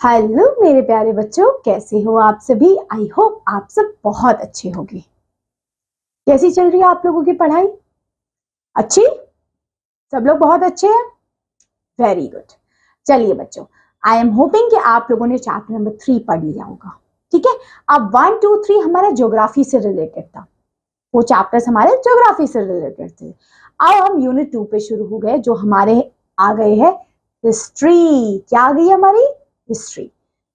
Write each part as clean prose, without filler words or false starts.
Hello मेरे प्यारे बच्चों, कैसे हो आप सभी। आई होप आप सब बहुत अच्छे होंगे। कैसी चल रही है आप लोगों की पढ़ाई? अच्छी? सब लोग बहुत अच्छे हैं। Very good. चलिए बच्चों, आई एम होपिंग कि आप लोगों ने चैप्टर नंबर 3 पढ़ लिया होगा। ठीक है, अब 1, 2, 3 हमारा ज्योग्राफी से रिलेटेड था। वो चैप्टर्स हमारे ज्योग्राफी से रिलेटेड थे। अब हम यूनिट 2 पे शुरू हो गए, जो हमारे आ गए हैं हिस्ट्री। क्या आ गई हमारी? हिस्ट्री।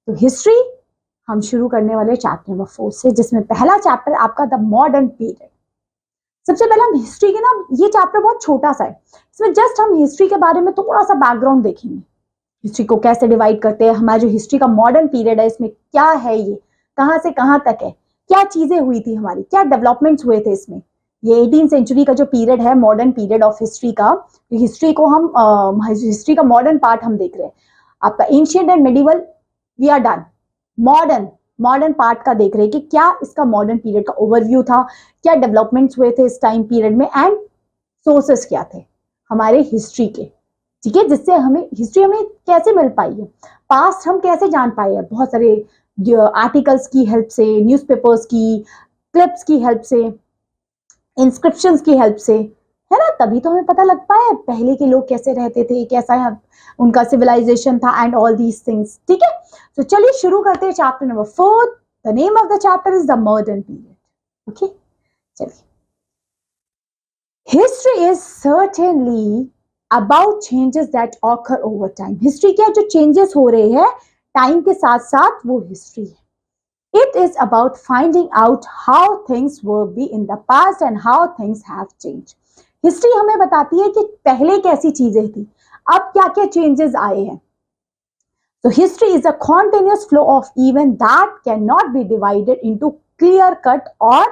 तो हिस्ट्री हम शुरू करने वाले चैप्टर नंबर 4 से, जिसमें पहला चैप्टर आपका द मॉडर्न पीरियड। सबसे पहले हम हिस्ट्री के ना, ये चैप्टर बहुत छोटा सा है, इसमें जस्ट हम हिस्ट्री के बारे में थोड़ा सा बैकग्राउंड देखेंगे। हिस्ट्री को कैसे डिवाइड करते हैं, हमारा जो हिस्ट्री का मॉडर्न पीरियड है इसमें क्या है, ये कहां से कहां तक है, क्या चीजें हुई थी हमारी, क्या डेवलपमेंट्स हुए थे इसमें। ये 18वीं सेंचुरी का जो पीरियड है, मॉडर्न पीरियड ऑफ हिस्ट्री का, हिस्ट्री को हम हिस्ट्री का मॉडर्न पार्ट हम देख रहे हैं। आपका ancient and medieval we are done. Modern part का देख रहे हैं कि क्या इसका मॉडर्न पीरियड का ओवरव्यू था, क्या डेवलपमेंट्स हुए थे इस टाइम पीरियड में, एंड सोर्सेस क्या थे हमारे हिस्ट्री के। ठीक है, जिससे हमें हिस्ट्री हमें कैसे मिल पाई है, पास्ट हम कैसे जान पाए हैं, बहुत सारे आर्टिकल्स की हेल्प से, न्यूज़पेपर्स की क्लिप्स की हेल्प से, इंस्क्रिप्शंस की हेल्प से, है ना। तभी तो हमें पता लग पाया पहले के लोग कैसे रहते थे, कैसा उनका सिविलाइजेशन था एंड ऑल दीज थिंग्स। ठीक है, तो चलिए शुरू करते हैं chapter number 4। The name of the chapter is the modern period. Okay, चलिए। History is certainly about changes that occur over time. History क्या, जो चेंजेस हो रहे हैं टाइम के साथ साथ, वो हिस्ट्री है। It is about finding out how things were be in the past and how things have changed. History हमें बताती है कि पहले कैसी चीजें थी, अब क्या क्या चेंजेस आए हैं। So history is a continuous flow of events that cannot be divided into clear-cut or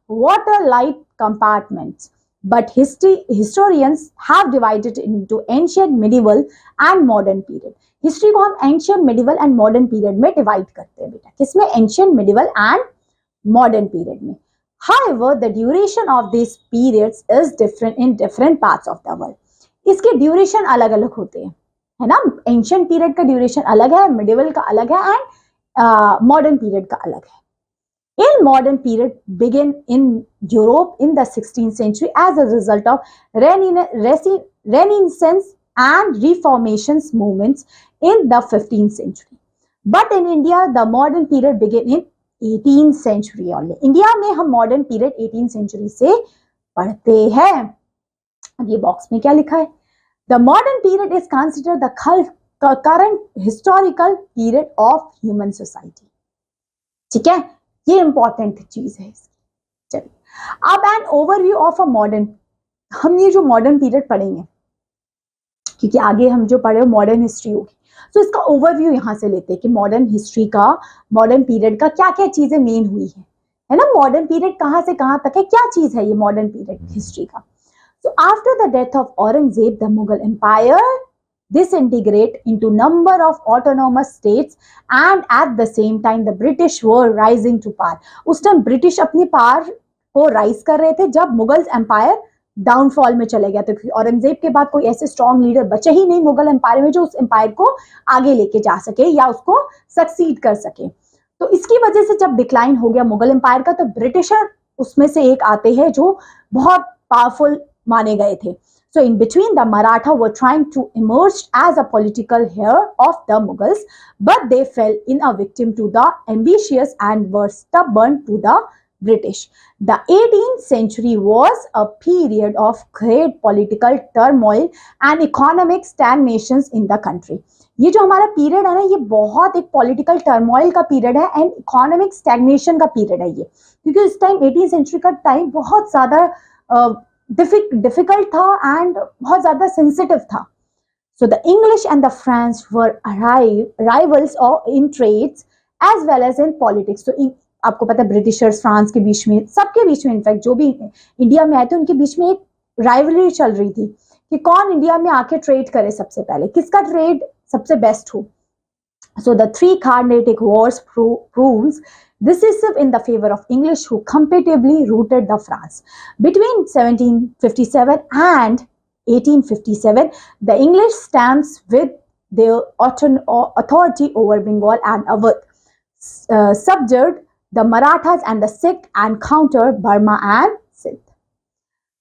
water-like compartments. But historians have divided it into ancient, medieval, and modern period. History को हम ancient, medieval and modern period में divide करते हैं बेटा। किसमें? Ancient, medieval and modern period में। However, the duration of these periods is different in different parts of the world. इसके duration अलग अलग होते हैं, है ना। एंशियंट पीरियड का ड्यूरेशन अलग है, मिडिवल का अलग है, एंड मॉडर्न पीरियड का अलग है। In modern period began in Europe in the 16th century as a result of Renaissance and Reformations movements in the 15th century. But in India, the modern period began in 18th century only. India में हम modern period 18th century से पढ़ते हैं। अब ये box में क्या लिखा है? The modern period is considered the current historical period of human society. ठीक है, ये इंपॉर्टेंट चीज है। चलिए, अब an overview of a modern, हम ये जो मॉडर्न पीरियड पढ़ेंगे, क्योंकि आगे हम जो पढ़े मॉडर्न हिस्ट्री होगी, तो इसका ओवरव्यू यहां से लेते हैं कि मॉडर्न हिस्ट्री का, मॉडर्न पीरियड का क्या क्या चीजें मेन हुई है ना। मॉडर्न पीरियड कहां से कहां तक है, क्या चीज है ये मॉडर्न पीरियड हिस्ट्री का। So after the death of Aurangzeb, the Mughal Empire disintegrate into number of autonomous states, and at the same time the British were rising to power. उस टाइम ब्रिटिश अपनी power को rise कर रहे थे जब Mughal empire downfall में चले गया। तो औरंगजेब के बाद कोई ऐसे स्ट्रॉन्ग लीडर बचे ही नहीं मुगल एम्पायर में जो उस एम्पायर को आगे लेके जा सके या उसको सक्सीड कर सके। तो इसकी वजह से जब डिक्लाइन हो गया मुगल एम्पायर का, तो ब्रिटिशर उसमें से एक आते हैं जो बहुत पावरफुल माने गए थे। So in between, the Maratha were trying to emerge as a political heir of the Mughals, but they fell in a victim to the ambitious and were stubborn to the British. The 18th century was a period of great political turmoil and economic stagnations in the country. ये जो हमारा period है ना, ये बहुत एक political turmoil का period है एंड इकोनॉमिक स्टैग्नेशन का पीरियड है ये, क्योंकि इस टाइम 18th सेंचुरी का टाइम बहुत ज्यादा डिफिकल्ट था एंड बहुत ज्यादा सेंसिटिव था। So the English and the French were rivals in trades as well as in politics. तो आपको पता है ब्रिटिशर्स फ्रांस के बीच में, सबके बीच में, इनफैक्ट जो भी इंडिया में आए थे उनके बीच में एक राइवलरी चल रही थी कि कौन इंडिया में आके ट्रेड करे सबसे पहले, किसका ट्रेड सबसे बेस्ट हो। So the three Carnatic Wars proves decisive in the favor of English, who competitively routed the France. Between 1757 and 1857, the English stamps with their authority over Bengal and Awadh, subdued the Marathas and the Sikh, and countered Burma and Sindh.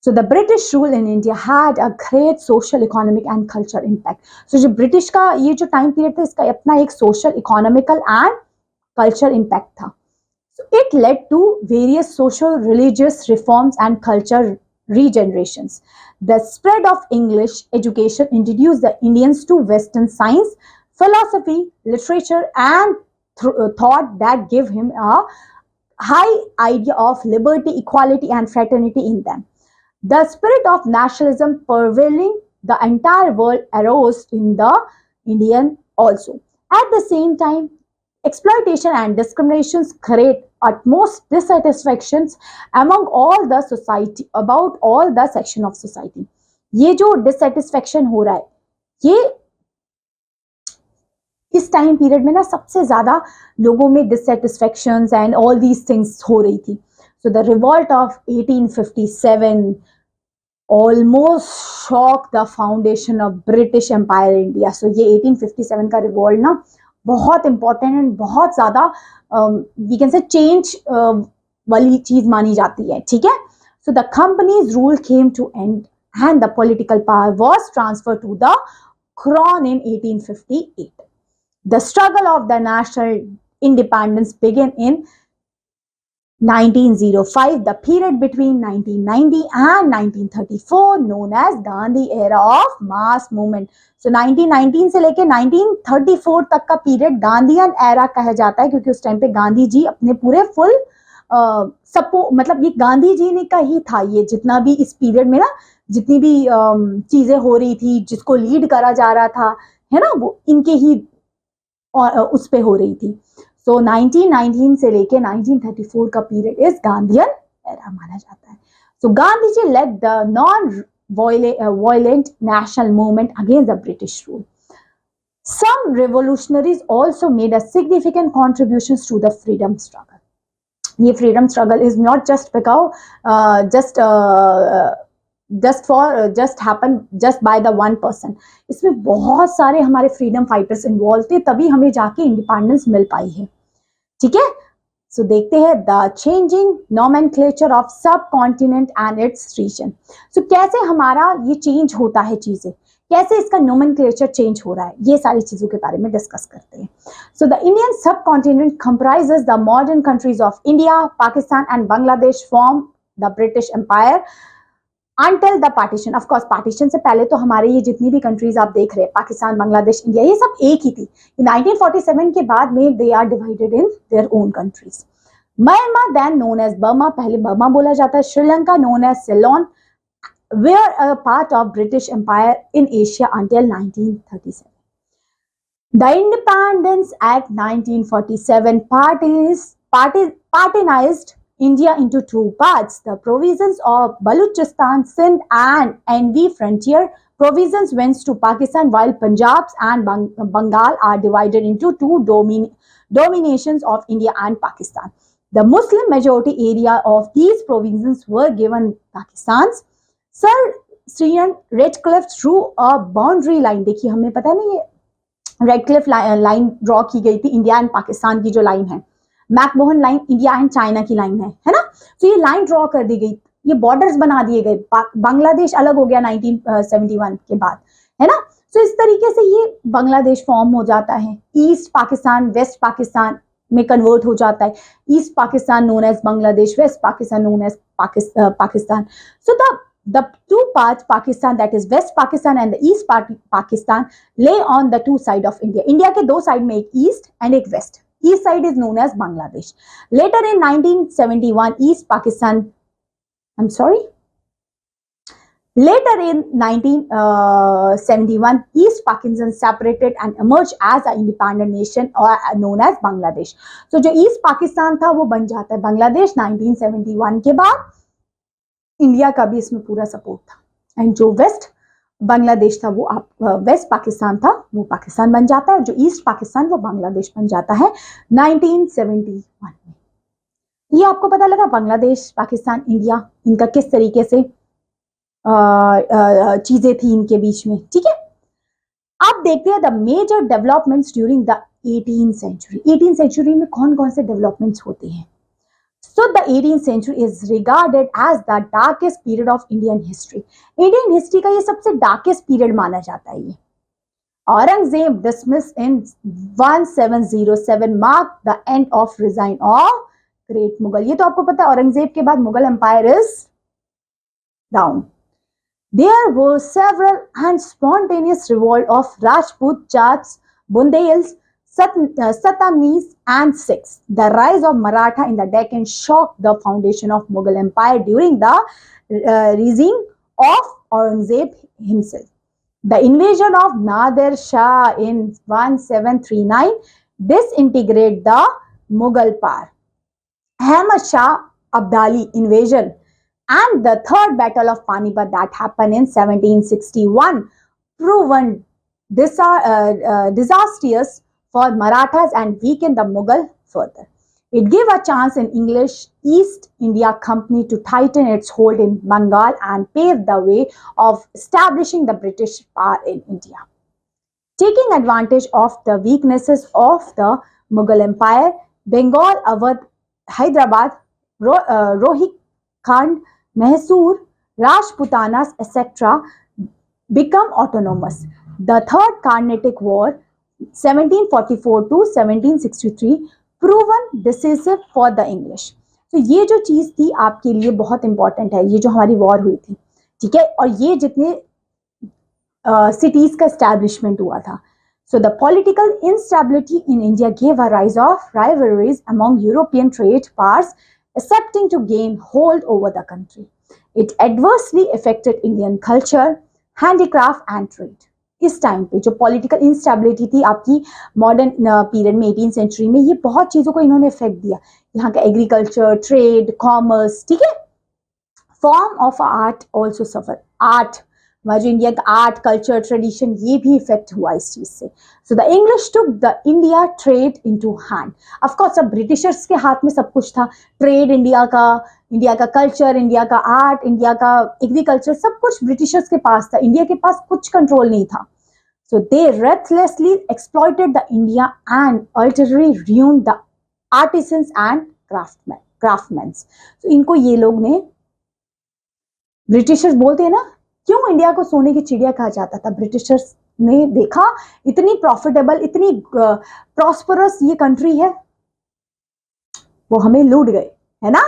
So the British rule in India had a great social, economic and cultural impact. So जो British का ये जो time period था, इसका अपना एक social, economical and cultural impact था. So it led to various social, religious reforms and cultural regenerations. The spread of English education introduced the Indians to Western science, philosophy, literature, and thought that gave him a high idea of liberty, equality, and fraternity in them. The spirit of nationalism prevailing the entire world arose in the Indian also. At the same time, exploitation and discriminations create utmost dissatisfactions among all the society, about all the section of society. ये जो dissatisfaction हो रहा है, ये इस time period में ना सबसे ज्यादा लोगों में dissatisfactions and all these things हो रही थी. So the revolt of 1857 almost shocked the foundation of British Empire India. So ये 1857 का revolt ना बहुत important and बहुत ज्यादा we can say change वाली चीज मानी जाती है, ठीक है. So the company's rule came to end and the political power was transferred to the crown in 1858. The struggle of the national independence began in 1905, the period between 1990 and 1934 known as Gandhi era of mass movement. So 1919 से लेके 1934 तक का period Gandhian era कहा जाता है, क्योंकि उस time पे गांधी जी अपने पूरे फुल मतलब ये गांधी जी ने का ही था, ये जितना भी इस पीरियड में ना जितनी भी चीजें हो रही थी, जिसको लीड करा जा रहा था, है ना, वो इनके ही उस पे हो रही थी. So 1919 से लेके 1934 का पीरियड इस गांधीयन एरा माना जाता है. So Gandhi ji led the non-violent national movement against the British rule. Some revolutionaries also made a significant contributions to the freedom struggle. ये freedom struggle is not just because just happen just by the one person. इसमें बहुत सारे हमारे freedom fighters involved थे, तभी हमें जाके independence मिल पाई है, ठीक है. So देखते हैं the changing nomenclature of subcontinent and its region. So कैसे हमारा ये change होता है चीजें, कैसे इसका nomenclature change हो रहा है, ये सारी चीजों के बारे में डिस्कस करते हैं. So the Indian subcontinent comprises the modern countries of India, Pakistan and Bangladesh form the British Empire until the partition. Of course partition से पहले तो हमारे ये जितनी भी countries आप देख रहे हैं, पाकिस्तान, बांग्लादेश, इंडिया, ये सब एक ही थी. 1947 के बाद में they are divided in their own countries. Myanmar then known as Burma, पहले बर्मा बोला जाता है. Sri Lanka known as Ceylon were a part of British Empire in Asia until 1937. The Independence Act 1947 partinized India into two parts. The provisions of Balochistan, Sindh and NV frontier provisions went to Pakistan, while Punjab and Bengal are divided into two dominations of India and Pakistan. The Muslim majority area of these provinces were given Pakistan's. Sir Sir Redcliffe drew a boundary line. देखिए हमें पता है ना, ये Radcliffe line draw की गई थी India and Pakistan की जो लाइन है. McMahon line India and China की लाइन है ना. तो ये लाइन ड्रॉ कर दी गई, ये बॉर्डर्स बना दिए गए. बांग्लादेश अलग हो गया 1971 के बाद, है ना. तो इस तरीके से ये बांग्लादेश फॉर्म हो जाता है. ईस्ट पाकिस्तान वेस्ट पाकिस्तान में कन्वर्ट हो जाता है. East Pakistan known as Bangladesh, West Pakistan known as Pakistan. So the two parts, Pakistan, that is West Pakistan and the East Pakistan, lay on the two side of India. India के दो side में एक east and एक waste. East side is known as Bangladesh. Later in 1971, Later in 1971, East Pakistan separated and emerged as an independent nation or known as Bangladesh. So जो East Pakistan था वो बन जाता है बांग्लादेश 1971 के बाद. इंडिया का भी इसमें पूरा सपोर्ट था. एंड जो वेस्ट बांग्लादेश था वो वेस्ट पाकिस्तान था, वो पाकिस्तान बन जाता है. जो ईस्ट पाकिस्तान वो बांग्लादेश बन जाता है 1971 में. ये आपको पता लगा बांग्लादेश, पाकिस्तान, इंडिया, इनका किस तरीके से चीजें थी इनके बीच में, ठीक है. अब देखते हैं the major developments during the 18th century. 18th century में कौन कौन से डेवलपमेंट्स होते हैं? So the 18th century is regarded as the darkest period of Indian history. Indian history का ये सबसे darkest period माना जाता है ये। Aurangzeb dismissed in 1707 marked the end of reign of Great Mughal. ये तो आपको पता है, औरंगजेब के बाद Mughal empire is down. There were several and spontaneous revolt of Rajput, Jats, Bundels, Satamis and Sikhs. The rise of Maratha in the Deccan shocked the foundation of Mughal Empire during the regime of Aurangzeb himself. The invasion of Nadir Shah in 1739 disintegrated the Mughal power. Ahmad Shah Abdali invasion and the third battle of Panipat that happened in 1761 proven disastrous for Marathas and weakened the Mughal further. It gave a chance in English East India Company to tighten its hold in Bengal and pave the way of establishing the British power in India. Taking advantage of the weaknesses of the Mughal Empire, Bengal, Awadh, Hyderabad, Rohilkhand, Mysore, Rajputanas, etc. become autonomous. The Third Carnatic War, 1744 to 1763, proven decisive for the English. तो ये जो चीज थी आपके लिए बहुत important है, ये जो हमारी वॉर हुई थी, ठीक है, और ये जितने cities का establishment हुआ था. So the political instability in India gave a rise of rivalries among European trade powers accepting to gain hold over the country. It adversely affected Indian culture, handicraft and trade. इस time पे जो political instability थी आपकी modern period में 18th century में, ये बहुत चीजों को इन्होंने इफेक्ट दिया. यहाँ का एग्रीकल्चर, ट्रेड, कॉमर्स, ठीक है. Form of art also suffer. Art, हमारा जो इंडिया का आर्ट, कल्चर, ट्रेडिशन, ये भी इफेक्ट हुआ इस चीज से. सो the English took the India trade into hand. Of course अब ब्रिटिशर्स के हाथ में सब कुछ था, ट्रेड इंडिया का कल्चर, इंडिया का आर्ट, इंडिया का एग्रीकल्चर, सब कुछ ब्रिटिशर्स के पास था. इंडिया के पास कुछ कंट्रोल नहीं था. So they ruthlessly exploited the India and utterly ruined the artisans and craftsman. तो इनको ये लोग ने, ब्रिटिशर्स बोलते हैं ना, क्यों इंडिया को सोने की चिड़िया कहा जाता था? ब्रिटिशर्स ने देखा इतनी प्रॉफिटेबल, इतनी प्रॉस्परस ये कंट्री है, वो हमें लूट गए, है ना.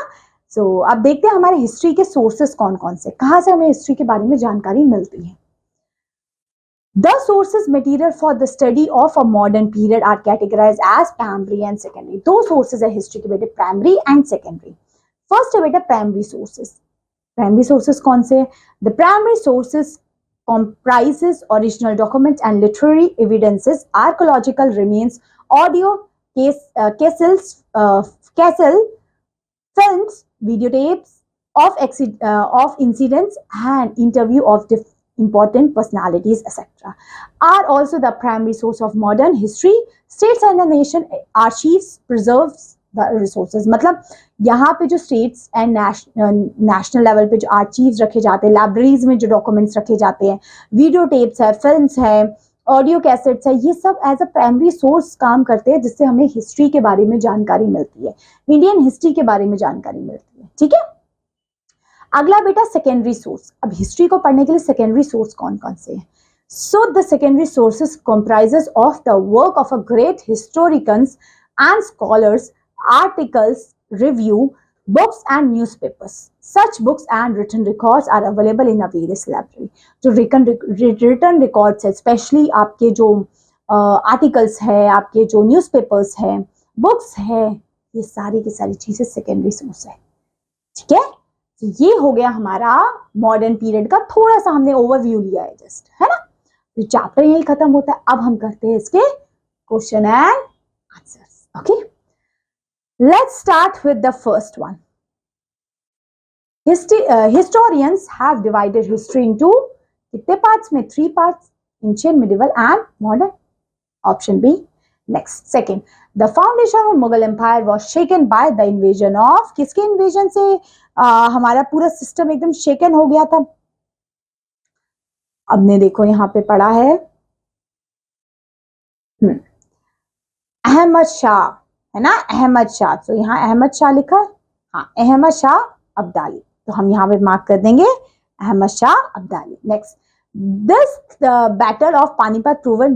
सो अब देखते हैं हमारे हिस्ट्री के सोर्सेस कौन कौन से, कहां से हमें हिस्ट्री के बारे में जानकारी मिलती है. The sources material for the study of a modern period are categorized as primary and secondary. दो sources है हिस्ट्री के बेटे, primary and secondary. फर्स्ट है बेटा primary sources. Primary sources कौन से? The primary sources comprises original documents and literary evidences, archaeological remains, audio castle films, videotapes of incidents and interview of important personalities, etc. are also the primary source of modern history. States and the nation archives preserves the resources. मतलब यहाँ पे जो states and national level पे जो archives रखे जाते हैं, libraries में जो डॉक्यूमेंट्स रखे जाते हैं, वीडियो टेप्स है, फिल्म्स है, ऑडियो कैसेट्स है, ये सब एज अ प्राइमरी सोर्स काम करते हैं, जिससे हमें हिस्ट्री के बारे में जानकारी मिलती है, इंडियन हिस्ट्री के बारे में जानकारी मिलती है. ठीक है. अगला बेटा सेकेंडरी सोर्स. अब हिस्ट्री को पढ़ने के लिए सेकेंडरी सोर्स कौन कौन से हैं? So the secondary sources comprises of the work of a great historians and scholars, articles, review, books and newspapers. Such books and written records are available in a various library. जो written records है, especially आपके जो articles है, आपके जो newspapers है, books है, ये सारी की सारी चीजें सेकेंडरी सोर्स है. ठीक है. तो ये हो गया हमारा मॉडर्न पीरियड का, थोड़ा सा हमने ओवरव्यू लिया है जस्ट, है ना. तो चैप्टर यही खत्म होता है. अब हम करते हैं इसके question and answers. Okay, let's start with the first one. Historians have divided history into कितने पार्ट्स में? 3 parts, ancient, medieval and modern. Option B. Next, second, the foundation of Mughal empire was shaken by the invasion of. किसके invasion से हमारा पूरा system एकदम शेकन हो गया था? हमने देखो यहाँ पे पढ़ा है अहमद शाह है ना, अहमद शाह, तो यहाँ अहमद शाह लिखा है, हाँ अहमद शाह अब्दाली, तो हम यहाँ पे मार्क कर देंगे Ahmad Shah Abdali. Next, this battle of Panipat proven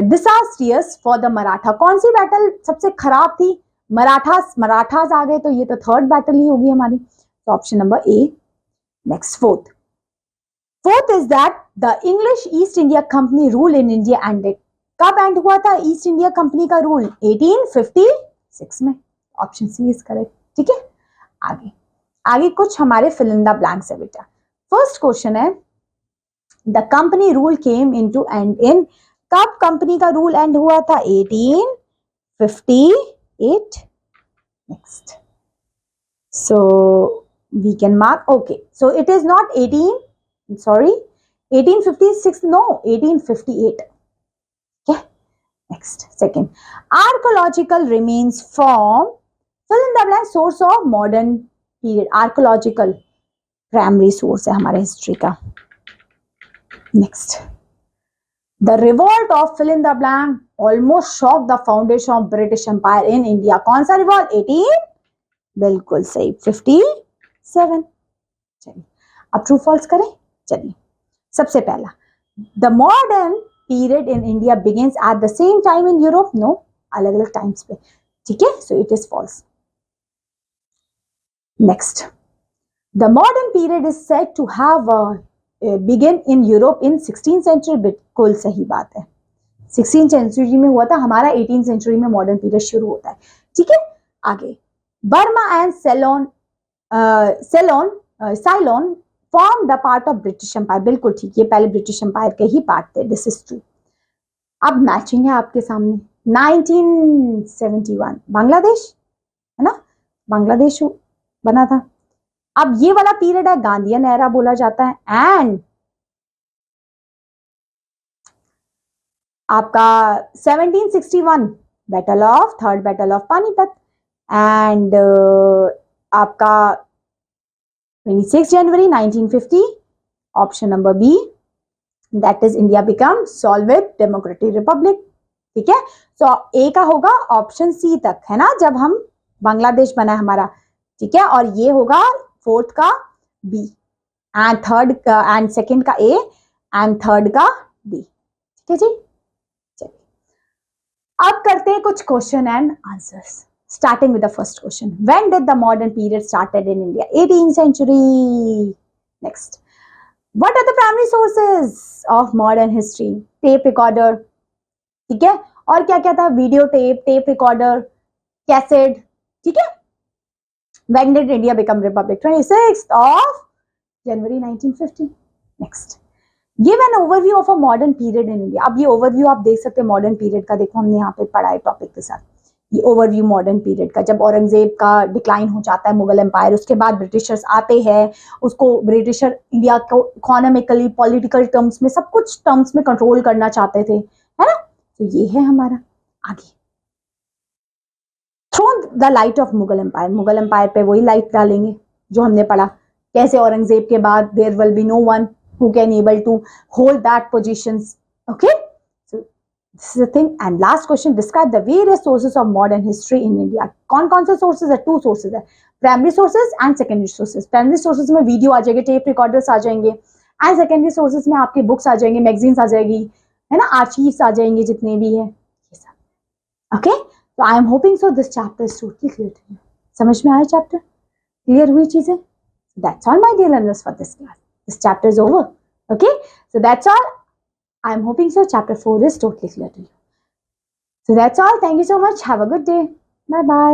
disastrous for the Maratha. कौन सी बैटल सबसे खराब थी? मराठास आ गए, तो ये तो थर्ड बैटल ही होगी हमारी, तो option number A. Next, fourth is that the English east India company rule in India ended. कब एंड हुआ था ईस्ट इंडिया कंपनी का रूल? 1856 में, ऑप्शन सी इज करेक्ट। ठीक है, आगे कुछ हमारे फिल इन द ब्लैंक्स है बेटा। फर्स्ट क्वेश्चन है, the company rule came into and in. कब कंपनी का रूल एंड हुआ था? 1858। Next, so we can mark, okay, so it is not 1856, no, 1858. okay, next, second, archaeological remains from fill in the blank source of modern period। archaeological primary source है हमारे history का। Next, the revolt of fill in the blank almost shock the foundation of British empire in India. कौन सा revolt? 18, बिल्कुल सही, 57। चलिए अब true false करें। चलिए, सबसे पहला, the modern period in India begins at the same time in Europe. No, अलग अलग टाइम्स पे। ठीक है, so it is false. Next, the modern period is said to have begin in Europe in 16th century. बिल्कुल सही बात है, 16th century में हुआ था, हमारा 18th सेंचुरी में मॉडर्न पीरियड शुरू होता है। ठीक है, आगे, Burma and Ceylon form the part of British empire. बिल्कुल ठीक, ये पहले ब्रिटिश एम्पायर के ही पार्ट थे, दिस इज ट्रू। अब मैचिंग है आपके सामने, 1971 बांग्लादेश है ना, बांग्लादेश बना था। अब ये वाला पीरियड है, गांधीयन एरा बोला जाता है। एंड आपका 1761 third battle of Panipat, and आपका 26 जनवरी 1950, option number B, that is India become solid democratic republic. ठीक है, तो ए का होगा ऑप्शन सी तक, है ना, जब हम बांग्लादेश बना हमारा। ठीक है, और ये होगा फोर्थ का बी, एंड थर्ड का, एंड सेकंड का ए, एंड थर्ड का बी। ठीक है जी, चलिए अब करते हैं कुछ question and answers, starting with the first question. When did the modern period started in India? 18th century. Next, what are the primary sources of modern history? Tape recorder, ठीक है, और क्या क्या था? Video tape, tape recorder, cassette. ठीक है, when did India become republic? 26th of January 1950. Next, give an overview of a modern period in India. अब ये ओवरव्यू आप देख सकते हैं मॉडर्न पीरियड का, देखो हमने यहाँ पे पढ़ा है टॉपिक के साथ, ये ओवरव्यू मॉडर्न पीरियड का। जब औरंगजेब का डिक्लाइन हो जाता है मुगल एम्पायर, उसके बाद ब्रिटिशर्स आते हैं, उसको ब्रिटिशर इंडिया को इकोनॉमिकली, पॉलिटिकल टर्म्स में, सब कुछ टर्म्स में कंट्रोल करना चाहते थे, है ना, तो ये है हमारा। आगे, throw the light of Mughal empire. Mughal empire पे वही लाइट डालेंगे जो हमने पढ़ा, कैसे औरंगजेब के बाद there will be no one who can able to hold that positions. Okay, so this is the thing. And last question, describe the various sources of modern history in India. कौन कौन से सोर्सेज है? 2 sources है, primary sources and secondary sources. Primary sources में video आ जाएंगे, tape recorders आ जाएंगे, and secondary sources में आपकी बुक्स आ जाएंगे, मैगजीन्स आ जाएगी, है ना, आर्चीव्स आ जाएंगे, जितने भी है ये सब। Okay, so I am hoping so this chapter is totally clear to you. समझ में आया चैप्टर? क्लियर हुई चीजें? That's all my dear learners for this class. This chapter is over. Okay, so that's all. I am hoping so chapter 4 is totally clear to you. So that's all. Thank you so much. Have a good day. Bye bye.